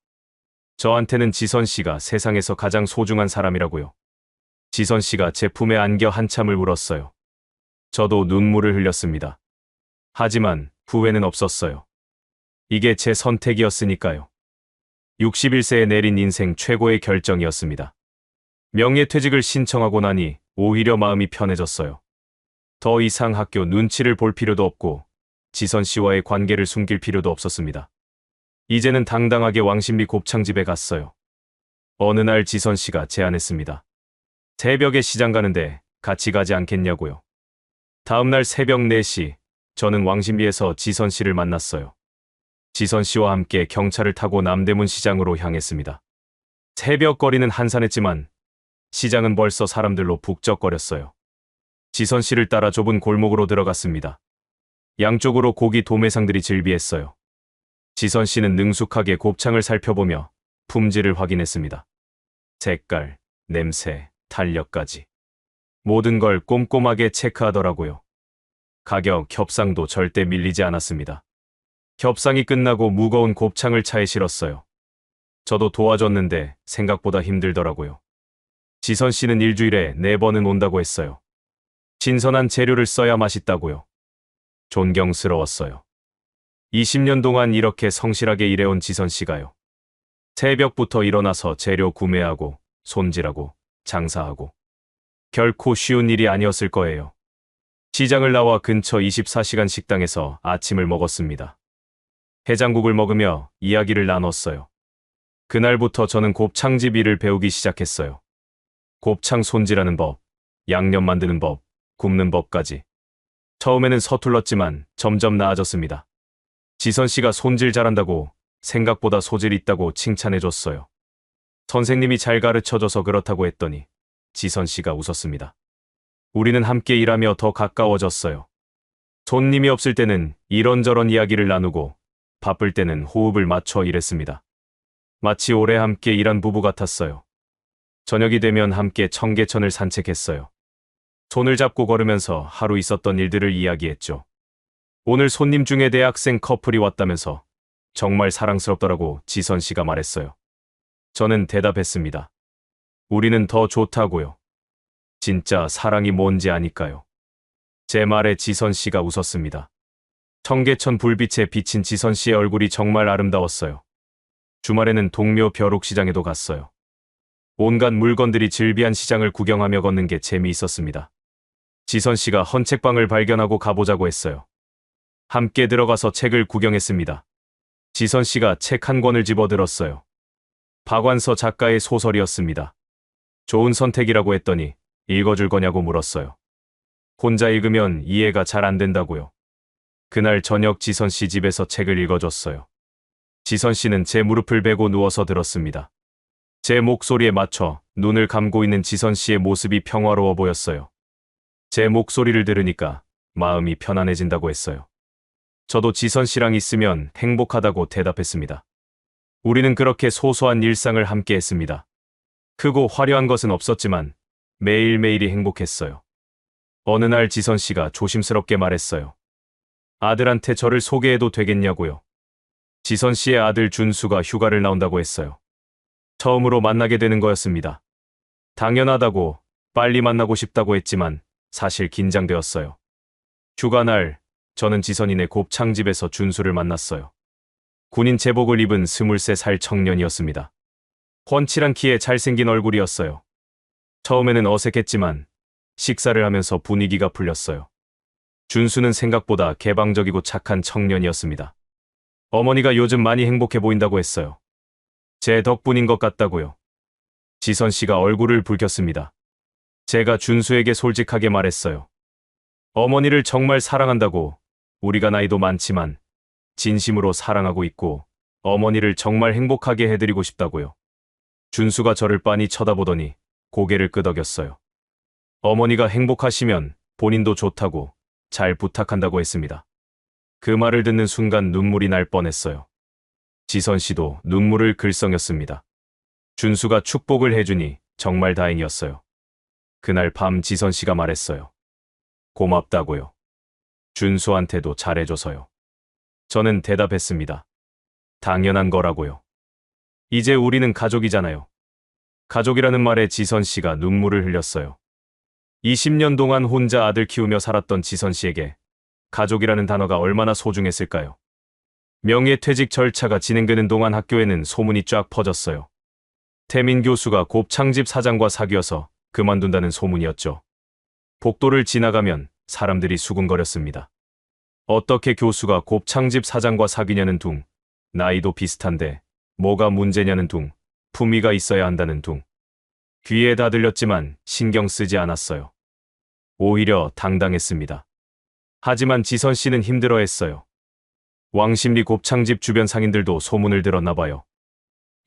저한테는 지선 씨가 세상에서 가장 소중한 사람이라고요. 지선 씨가 제 품에 안겨 한참을 울었어요. 저도 눈물을 흘렸습니다. 하지만 후회는 없었어요. 이게 제 선택이었으니까요. 61세에 내린 인생 최고의 결정이었습니다. 명예퇴직을 신청하고 나니 오히려 마음이 편해졌어요. 더 이상 학교 눈치를 볼 필요도 없고 지선 씨와의 관계를 숨길 필요도 없었습니다. 이제는 당당하게 왕십리 곱창집에 갔어요. 어느 날 지선 씨가 제안했습니다. 새벽에 시장 가는데 같이 가지 않겠냐고요. 다음 날 새벽 4시 저는 왕십리에서 지선 씨를 만났어요. 지선 씨와 함께 경차를 타고 남대문 시장으로 향했습니다. 새벽 거리는 한산했지만 시장은 벌써 사람들로 북적거렸어요. 지선 씨를 따라 좁은 골목으로 들어갔습니다. 양쪽으로 고기 도매상들이 즐비했어요. 지선 씨는 능숙하게 곱창을 살펴보며 품질을 확인했습니다. 색깔, 냄새, 탄력까지. 모든 걸 꼼꼼하게 체크하더라고요. 가격, 협상도 절대 밀리지 않았습니다. 협상이 끝나고 무거운 곱창을 차에 실었어요. 저도 도와줬는데 생각보다 힘들더라고요. 지선 씨는 일주일에 4번은 온다고 했어요. 신선한 재료를 써야 맛있다고요. 존경스러웠어요. 20년 동안 이렇게 성실하게 일해온 지선 씨가요. 새벽부터 일어나서 재료 구매하고 손질하고 장사하고 결코 쉬운 일이 아니었을 거예요. 시장을 나와 근처 24시간 식당에서 아침을 먹었습니다. 해장국을 먹으며 이야기를 나눴어요. 그날부터 저는 곱창집 일을 배우기 시작했어요. 곱창 손질하는 법, 양념 만드는 법, 굽는 법까지. 처음에는 서툴렀지만 점점 나아졌습니다. 지선 씨가 손질 잘한다고, 생각보다 소질 있다고 칭찬해줬어요. 선생님이 잘 가르쳐줘서 그렇다고 했더니 지선 씨가 웃었습니다. 우리는 함께 일하며 더 가까워졌어요. 손님이 없을 때는 이런저런 이야기를 나누고 바쁠 때는 호흡을 맞춰 일했습니다. 마치 오래 함께 일한 부부 같았어요. 저녁이 되면 함께 청계천을 산책했어요. 손을 잡고 걸으면서 하루 있었던 일들을 이야기했죠. 오늘 손님 중에 대학생 커플이 왔다면서 정말 사랑스럽더라고 지선 씨가 말했어요. 저는 대답했습니다. 우리는 더 좋다고요. 진짜 사랑이 뭔지 아니까요. 제 말에 지선 씨가 웃었습니다. 청계천 불빛에 비친 지선 씨의 얼굴이 정말 아름다웠어요. 주말에는 동묘 벼룩시장에도 갔어요. 온갖 물건들이 즐비한 시장을 구경하며 걷는 게 재미있었습니다. 지선 씨가 헌책방을 발견하고 가보자고 했어요. 함께 들어가서 책을 구경했습니다. 지선 씨가 책 한 권을 집어들었어요. 박완서 작가의 소설이었습니다. 좋은 선택이라고 했더니 읽어줄 거냐고 물었어요. 혼자 읽으면 이해가 잘 안 된다고요. 그날 저녁 지선 씨 집에서 책을 읽어줬어요. 지선 씨는 제 무릎을 베고 누워서 들었습니다. 제 목소리에 맞춰 눈을 감고 있는 지선 씨의 모습이 평화로워 보였어요. 제 목소리를 들으니까 마음이 편안해진다고 했어요. 저도 지선 씨랑 있으면 행복하다고 대답했습니다. 우리는 그렇게 소소한 일상을 함께 했습니다. 크고 화려한 것은 없었지만 매일매일이 행복했어요. 어느 날 지선 씨가 조심스럽게 말했어요. 아들한테 저를 소개해도 되겠냐고요. 지선 씨의 아들 준수가 휴가를 나온다고 했어요. 처음으로 만나게 되는 거였습니다. 당연하다고 빨리 만나고 싶다고 했지만 사실 긴장되었어요. 휴가 날 저는 지선이네 곱창집에서 준수를 만났어요. 군인 제복을 입은 23살 청년이었습니다. 훤칠한 키에 잘생긴 얼굴이었어요. 처음에는 어색했지만 식사를 하면서 분위기가 풀렸어요. 준수는 생각보다 개방적이고 착한 청년이었습니다. 어머니가 요즘 많이 행복해 보인다고 했어요. 제 덕분인 것 같다고요. 지선 씨가 얼굴을 붉혔습니다. 제가 준수에게 솔직하게 말했어요. 어머니를 정말 사랑한다고. 우리가 나이도 많지만 진심으로 사랑하고 있고 어머니를 정말 행복하게 해드리고 싶다고요. 준수가 저를 빤히 쳐다보더니 고개를 끄덕였어요. 어머니가 행복하시면 본인도 좋다고 잘 부탁한다고 했습니다. 그 말을 듣는 순간 눈물이 날 뻔했어요. 지선 씨도 눈물을 글썽였습니다. 준수가 축복을 해주니 정말 다행이었어요. 그날 밤 지선 씨가 말했어요. 고맙다고요. 준수한테도 잘해줘서요. 저는 대답했습니다. 당연한 거라고요. 이제 우리는 가족이잖아요. 가족이라는 말에 지선 씨가 눈물을 흘렸어요. 20년 동안 혼자 아들 키우며 살았던 지선 씨에게 가족이라는 단어가 얼마나 소중했을까요? 명예퇴직 절차가 진행되는 동안 학교에는 소문이 쫙 퍼졌어요. 태민 교수가 곱창집 사장과 사귀어서 그만둔다는 소문이었죠. 복도를 지나가면 사람들이 수군거렸습니다. 어떻게 교수가 곱창집 사장과 사귀냐는 둥, 나이도 비슷한데 뭐가 문제냐는 둥, 품위가 있어야 한다는 둥. 귀에 다 들렸지만 신경 쓰지 않았어요. 오히려 당당했습니다. 하지만 지선 씨는 힘들어했어요. 왕십리 곱창집 주변 상인들도 소문을 들었나 봐요.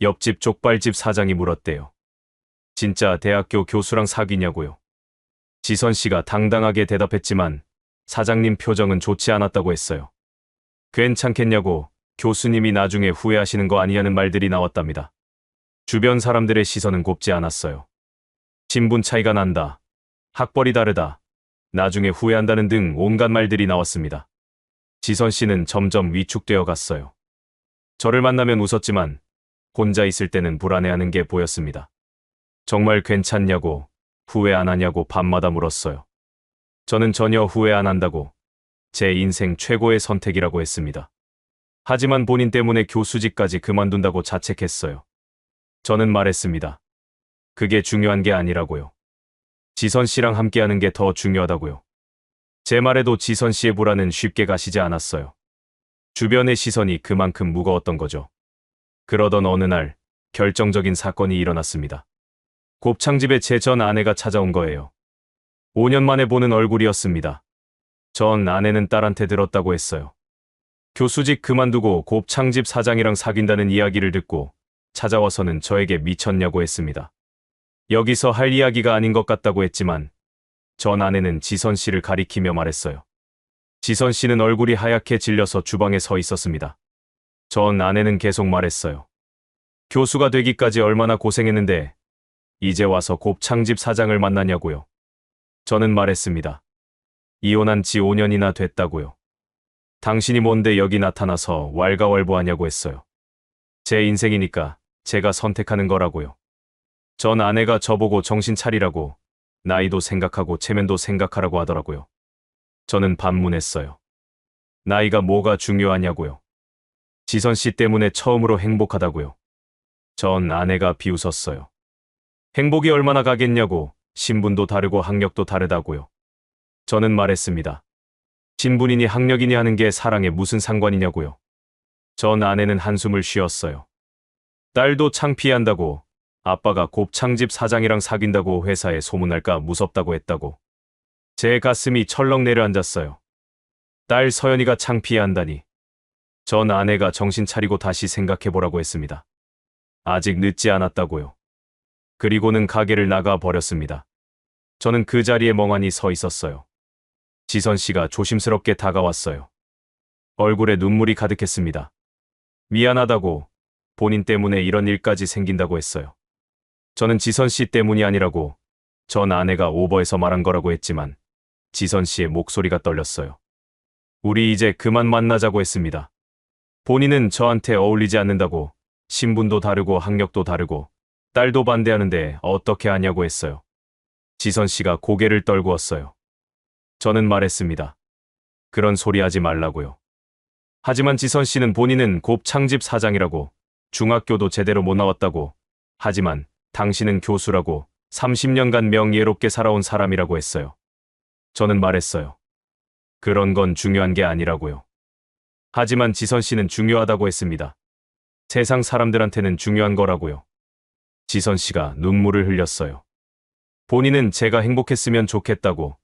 옆집 족발집 사장이 물었대요. 진짜 대학교 교수랑 사귀냐고요. 지선 씨가 당당하게 대답했지만 사장님 표정은 좋지 않았다고 했어요. 괜찮겠냐고 교수님이 나중에 후회하시는 거 아니냐는 말들이 나왔답니다. 주변 사람들의 시선은 곱지 않았어요. 신분 차이가 난다. 학벌이 다르다. 나중에 후회한다는 등 온갖 말들이 나왔습니다. 지선 씨는 점점 위축되어 갔어요. 저를 만나면 웃었지만 혼자 있을 때는 불안해하는 게 보였습니다. 정말 괜찮냐고, 후회 안 하냐고 밤마다 물었어요. 저는 전혀 후회 안 한다고, 제 인생 최고의 선택이라고 했습니다. 하지만 본인 때문에 교수직까지 그만둔다고 자책했어요. 저는 말했습니다. 그게 중요한 게 아니라고요. 지선 씨랑 함께하는 게 더 중요하다고요. 제 말에도 지선 씨의 불안은 쉽게 가시지 않았어요. 주변의 시선이 그만큼 무거웠던 거죠. 그러던 어느 날 결정적인 사건이 일어났습니다. 곱창집에 제 전 아내가 찾아온 거예요. 5년 만에 보는 얼굴이었습니다. 전 아내는 딸한테 들었다고 했어요. 교수직 그만두고 곱창집 사장이랑 사귄다는 이야기를 듣고 찾아와서는 저에게 미쳤냐고 했습니다. 여기서 할 이야기가 아닌 것 같다고 했지만 전 아내는 지선 씨를 가리키며 말했어요. 지선 씨는 얼굴이 하얗게 질려서 주방에 서 있었습니다. 전 아내는 계속 말했어요. 교수가 되기까지 얼마나 고생했는데 이제 와서 곱창집 사장을 만나냐고요. 저는 말했습니다. 이혼한 지 5년이나 됐다고요. 당신이 뭔데 여기 나타나서 왈가왈부하냐고 했어요. 제 인생이니까 제가 선택하는 거라고요. 전 아내가 저보고 정신 차리라고, 나이도 생각하고 체면도 생각하라고 하더라고요. 저는 반문했어요. 나이가 뭐가 중요하냐고요. 지선 씨 때문에 처음으로 행복하다고요. 전 아내가 비웃었어요. 행복이 얼마나 가겠냐고, 신분도 다르고 학력도 다르다고요. 저는 말했습니다. 신분이니 학력이니 하는 게 사랑에 무슨 상관이냐고요. 전 아내는 한숨을 쉬었어요. 딸도 창피한다고, 아빠가 곱창집 사장이랑 사귄다고 회사에 소문날까 무섭다고 했다고. 제 가슴이 철렁 내려앉았어요. 딸 서연이가 창피해한다니. 전 아내가 정신 차리고 다시 생각해보라고 했습니다. 아직 늦지 않았다고요. 그리고는 가게를 나가 버렸습니다. 저는 그 자리에 멍하니 서 있었어요. 지선 씨가 조심스럽게 다가왔어요. 얼굴에 눈물이 가득했습니다. 미안하다고, 본인 때문에 이런 일까지 생긴다고 했어요. 저는 지선 씨 때문이 아니라고, 전 아내가 오버해서 말한 거라고 했지만 지선 씨의 목소리가 떨렸어요. 우리 이제 그만 만나자고 했습니다. 본인은 저한테 어울리지 않는다고, 신분도 다르고 학력도 다르고 딸도 반대하는데 어떻게 하냐고 했어요. 지선 씨가 고개를 떨구었어요. 저는 말했습니다. 그런 소리 하지 말라고요. 하지만 지선 씨는 본인은 곱창집 사장이라고, 중학교도 제대로 못 나왔다고, 하지만 당신은 교수라고, 30년간 명예롭게 살아온 사람이라고 했어요. 저는 말했어요. 그런 건 중요한 게 아니라고요. 하지만 지선 씨는 중요하다고 했습니다. 세상 사람들한테는 중요한 거라고요. 지선 씨가 눈물을 흘렸어요. 본인은 제가 행복했으면 좋겠다고,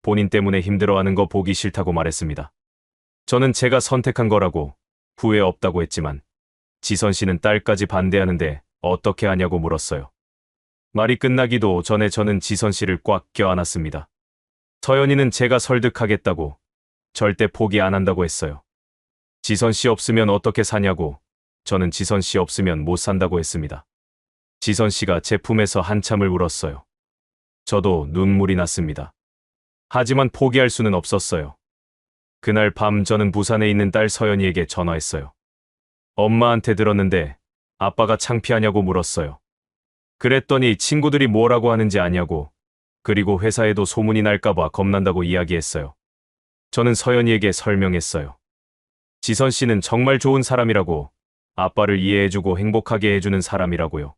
본인 때문에 힘들어하는 거 보기 싫다고 말했습니다. 저는 제가 선택한 거라고, 후회 없다고 했지만 지선 씨는 딸까지 반대하는데 어떻게 하냐고 물었어요. 말이 끝나기도 전에 저는 지선 씨를 꽉 껴안았습니다. 서연이는 제가 설득하겠다고, 절대 포기 안 한다고 했어요. 지선 씨 없으면 어떻게 사냐고, 저는 지선 씨 없으면 못 산다고 했습니다. 지선 씨가 제 품에서 한참을 울었어요. 저도 눈물이 났습니다. 하지만 포기할 수는 없었어요. 그날 밤 저는 부산에 있는 딸 서연이에게 전화했어요. 엄마한테 들었는데 아빠가 창피하냐고 물었어요. 그랬더니 친구들이 뭐라고 하는지 아냐고, 그리고 회사에도 소문이 날까봐 겁난다고 이야기했어요. 저는 서연이에게 설명했어요. 지선 씨는 정말 좋은 사람이라고, 아빠를 이해해주고 행복하게 해주는 사람이라고요.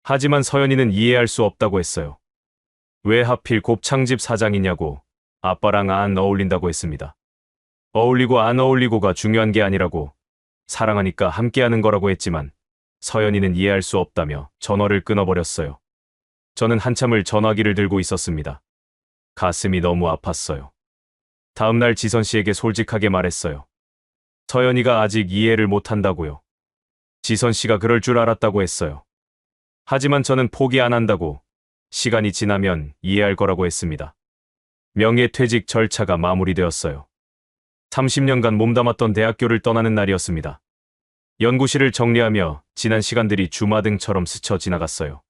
하지만 서연이는 이해할 수 없다고 했어요. 왜 하필 곱창집 사장이냐고, 아빠랑 안 어울린다고 했습니다. 어울리고 안 어울리고가 중요한 게 아니라고, 사랑하니까 함께하는 거라고 했지만 서연이는 이해할 수 없다며 전화를 끊어버렸어요. 저는 한참을 전화기를 들고 있었습니다. 가슴이 너무 아팠어요. 다음날 지선 씨에게 솔직하게 말했어요. 서연이가 아직 이해를 못한다고요. 지선 씨가 그럴 줄 알았다고 했어요. 하지만 저는 포기 안 한다고, 시간이 지나면 이해할 거라고 했습니다. 명예퇴직 절차가 마무리되었어요. 30년간 몸담았던 대학교를 떠나는 날이었습니다. 연구실을 정리하며 지난 시간들이 주마등처럼 스쳐 지나갔어요.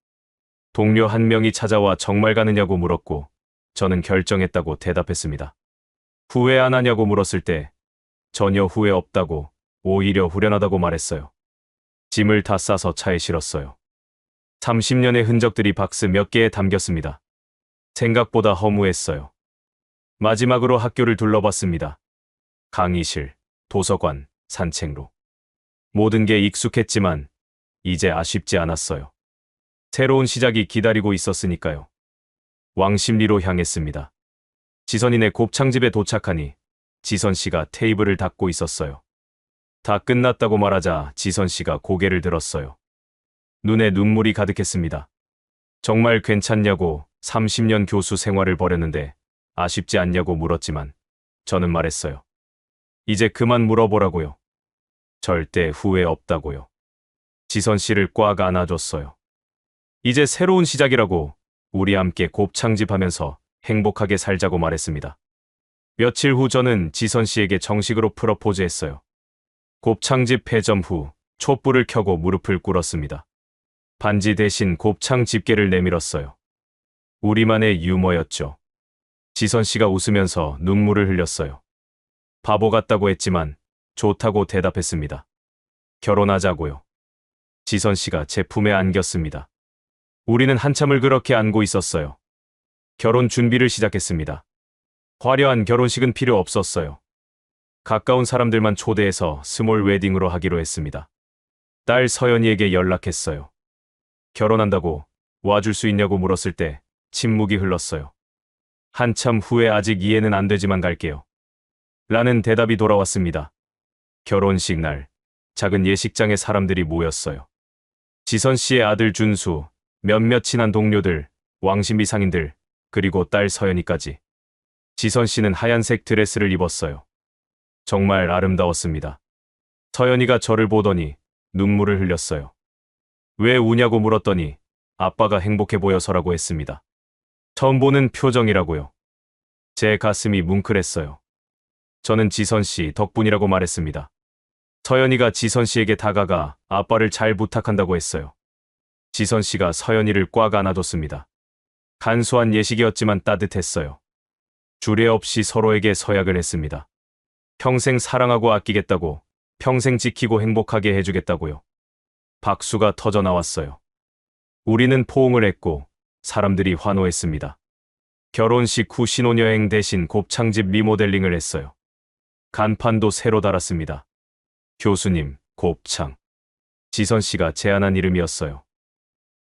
동료 한 명이 찾아와 정말 가느냐고 물었고, 저는 결정했다고 대답했습니다. 후회 안 하냐고 물었을 때 전혀 후회 없다고, 오히려 후련하다고 말했어요. 짐을 다 싸서 차에 실었어요. 30년의 흔적들이 박스 몇 개에 담겼습니다. 생각보다 허무했어요. 마지막으로 학교를 둘러봤습니다. 강의실, 도서관, 산책로. 모든 게 익숙했지만 이제 아쉽지 않았어요. 새로운 시작이 기다리고 있었으니까요. 왕십리로 향했습니다. 지선이네 곱창집에 도착하니 지선 씨가 테이블을 닦고 있었어요. 다 끝났다고 말하자 지선 씨가 고개를 들었어요. 눈에 눈물이 가득했습니다. 정말 괜찮냐고, 30년 교수 생활을 벌였는데 아쉽지 않냐고 물었지만 저는 말했어요. 이제 그만 물어보라고요. 절대 후회 없다고요. 지선 씨를 꽉 안아줬어요. 이제 새로운 시작이라고, 우리 함께 곱창집 하면서 행복하게 살자고 말했습니다. 며칠 후 저는 지선 씨에게 정식으로 프러포즈했어요. 곱창집 폐점 후 촛불을 켜고 무릎을 꿇었습니다. 반지 대신 곱창 집게를 내밀었어요. 우리만의 유머였죠. 지선 씨가 웃으면서 눈물을 흘렸어요. 바보 같다고 했지만 좋다고 대답했습니다. 결혼하자고요. 지선 씨가 제 품에 안겼습니다. 우리는 한참을 그렇게 안고 있었어요. 결혼 준비를 시작했습니다. 화려한 결혼식은 필요 없었어요. 가까운 사람들만 초대해서 스몰 웨딩으로 하기로 했습니다. 딸 서연이에게 연락했어요. 결혼한다고 와줄 수 있냐고 물었을 때 침묵이 흘렀어요. 한참 후에 아직 이해는 안 되지만 갈게요. 라는 대답이 돌아왔습니다. 결혼식 날, 작은 예식장에 사람들이 모였어요. 지선 씨의 아들 준수, 몇몇 친한 동료들, 왕신비 상인들, 그리고 딸 서연이까지. 지선 씨는 하얀색 드레스를 입었어요. 정말 아름다웠습니다. 서연이가 저를 보더니 눈물을 흘렸어요. 왜 우냐고 물었더니 아빠가 행복해 보여서라고 했습니다. 처음 보는 표정이라고요. 제 가슴이 뭉클했어요. 저는 지선 씨 덕분이라고 말했습니다. 서연이가 지선 씨에게 다가가 아빠를 잘 부탁한다고 했어요. 지선 씨가 서연이를 꽉 안아줬습니다. 간소한 예식이었지만 따뜻했어요. 주례 없이 서로에게 서약을 했습니다. 평생 사랑하고 아끼겠다고, 평생 지키고 행복하게 해주겠다고요. 박수가 터져 나왔어요. 우리는 포옹을 했고 사람들이 환호했습니다. 결혼식 후 신혼여행 대신 곱창집 리모델링을 했어요. 간판도 새로 달았습니다. 교수님, 곱창. 지선 씨가 제안한 이름이었어요.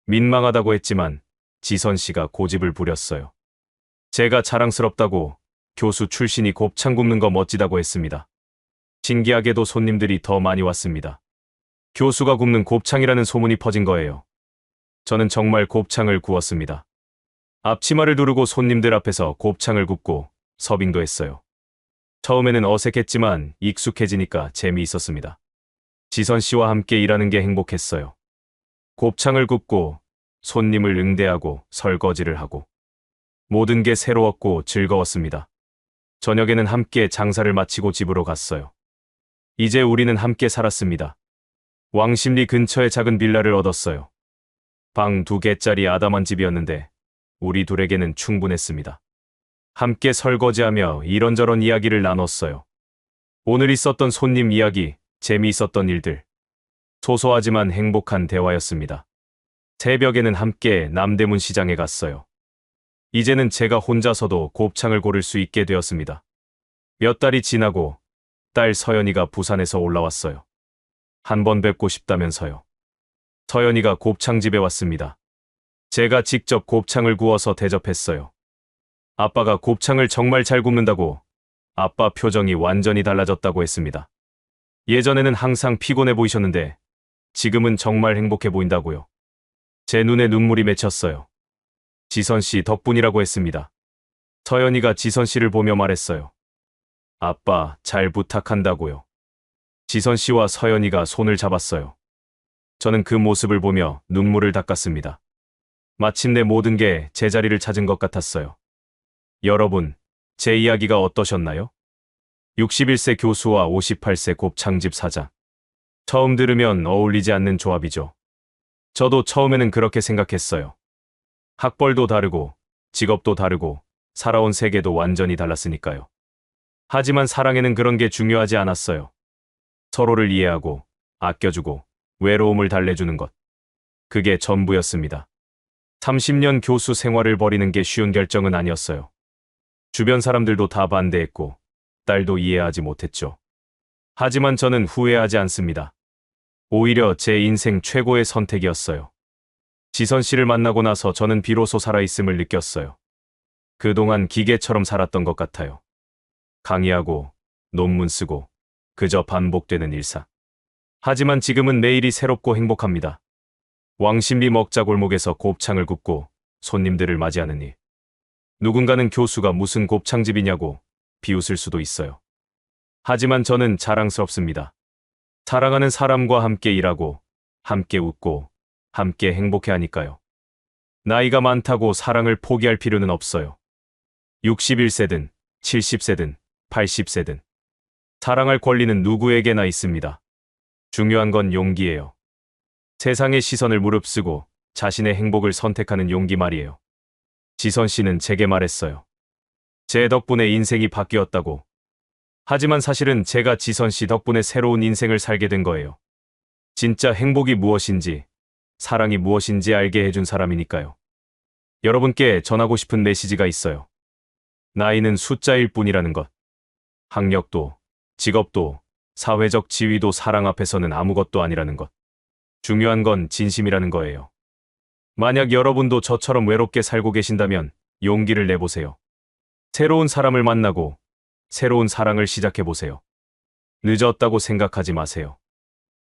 민망하다고 했지만 지선 씨가 고집을 부렸어요. 제가 자랑스럽다고 교수 출신이 곱창 굽는 거 멋지다고 했습니다. 신기하게도 손님들이 더 많이 왔습니다. 교수가 굽는 곱창이라는 소문이 퍼진 거예요. 저는 정말 곱창을 구웠습니다. 앞치마를 두르고 손님들 앞에서 곱창을 굽고 서빙도 했어요. 처음에는 어색했지만 익숙해지니까 재미있었습니다. 지선 씨와 함께 일하는 게 행복했어요. 곱창을 굽고 손님을 응대하고 설거지를 하고 모든 게 새로웠고 즐거웠습니다. 저녁에는 함께 장사를 마치고 집으로 갔어요. 이제 우리는 함께 살았습니다. 왕십리 근처에 작은 빌라를 얻었어요. 방 2개짜리 아담한 집이었는데 우리 둘에게는 충분했습니다. 함께 설거지하며 이런저런 이야기를 나눴어요. 오늘 있었던 손님 이야기, 재미있었던 일들. 소소하지만 행복한 대화였습니다. 새벽에는 함께 남대문 시장에 갔어요. 이제는 제가 혼자서도 곱창을 고를 수 있게 되었습니다. 몇 달이 지나고 딸 서연이가 부산에서 올라왔어요. 한번 뵙고 싶다면서요. 서연이가 곱창집에 왔습니다. 제가 직접 곱창을 구워서 대접했어요. 아빠가 곱창을 정말 잘 굽는다고, 아빠 표정이 완전히 달라졌다고 했습니다. 예전에는 항상 피곤해 보이셨는데 지금은 정말 행복해 보인다고요. 제 눈에 눈물이 맺혔어요. 지선 씨 덕분이라고 했습니다. 서연이가 지선 씨를 보며 말했어요. 아빠 잘 부탁한다고요. 지선 씨와 서연이가 손을 잡았어요. 저는 그 모습을 보며 눈물을 닦았습니다. 마침내 모든 게 제자리를 찾은 것 같았어요. 여러분, 제 이야기가 어떠셨나요? 61세 교수와 58세 곱창집 사장. 처음 들으면 어울리지 않는 조합이죠. 저도 처음에는 그렇게 생각했어요. 학벌도 다르고, 직업도 다르고, 살아온 세계도 완전히 달랐으니까요. 하지만 사랑에는 그런 게 중요하지 않았어요. 서로를 이해하고, 아껴주고, 외로움을 달래주는 것. 그게 전부였습니다. 30년 교수 생활을 벌이는 게 쉬운 결정은 아니었어요. 주변 사람들도 다 반대했고, 딸도 이해하지 못했죠. 하지만 저는 후회하지 않습니다. 오히려 제 인생 최고의 선택이었어요. 지선 씨를 만나고 나서 저는 비로소 살아있음을 느꼈어요. 그동안 기계처럼 살았던 것 같아요. 강의하고, 논문 쓰고, 그저 반복되는 일상. 하지만 지금은 매일이 새롭고 행복합니다. 왕십리 먹자 골목에서 곱창을 굽고 손님들을 맞이하는 일. 누군가는 교수가 무슨 곱창집이냐고 비웃을 수도 있어요. 하지만 저는 자랑스럽습니다. 사랑하는 사람과 함께 일하고, 함께 웃고, 함께 행복해하니까요. 나이가 많다고 사랑을 포기할 필요는 없어요. 61세든, 70세든, 80세든. 사랑할 권리는 누구에게나 있습니다. 중요한 건 용기예요. 세상의 시선을 무릅쓰고 자신의 행복을 선택하는 용기 말이에요. 지선 씨는 제게 말했어요. 제 덕분에 인생이 바뀌었다고. 하지만 사실은 제가 지선 씨 덕분에 새로운 인생을 살게 된 거예요. 진짜 행복이 무엇인지, 사랑이 무엇인지 알게 해준 사람이니까요. 여러분께 전하고 싶은 메시지가 있어요. 나이는 숫자일 뿐이라는 것. 학력도, 직업도, 사회적 지위도 사랑 앞에서는 아무것도 아니라는 것. 중요한 건 진심이라는 거예요. 만약 여러분도 저처럼 외롭게 살고 계신다면 용기를 내보세요. 새로운 사람을 만나고 새로운 사랑을 시작해보세요. 늦었다고 생각하지 마세요.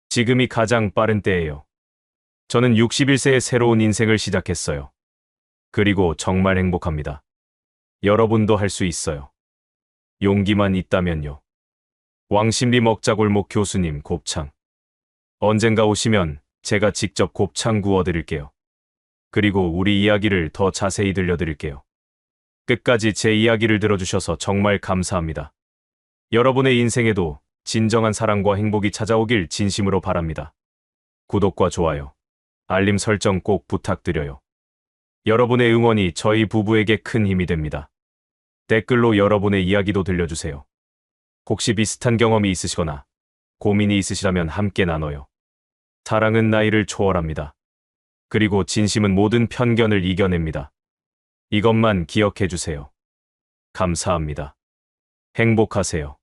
지금이 가장 빠른 때예요. 저는 61세의 새로운 인생을 시작했어요. 그리고 정말 행복합니다. 여러분도 할 수 있어요. 용기만 있다면요. 왕십리 먹자골목 교수님 곱창. 언젠가 오시면 제가 직접 곱창 구워드릴게요. 그리고 우리 이야기를 더 자세히 들려드릴게요. 끝까지 제 이야기를 들어주셔서 정말 감사합니다. 여러분의 인생에도 진정한 사랑과 행복이 찾아오길 진심으로 바랍니다. 구독과 좋아요, 알림 설정 꼭 부탁드려요. 여러분의 응원이 저희 부부에게 큰 힘이 됩니다. 댓글로 여러분의 이야기도 들려주세요. 혹시 비슷한 경험이 있으시거나 고민이 있으시다면 함께 나눠요. 사랑은 나이를 초월합니다. 그리고 진심은 모든 편견을 이겨냅니다. 이것만 기억해 주세요. 감사합니다. 행복하세요.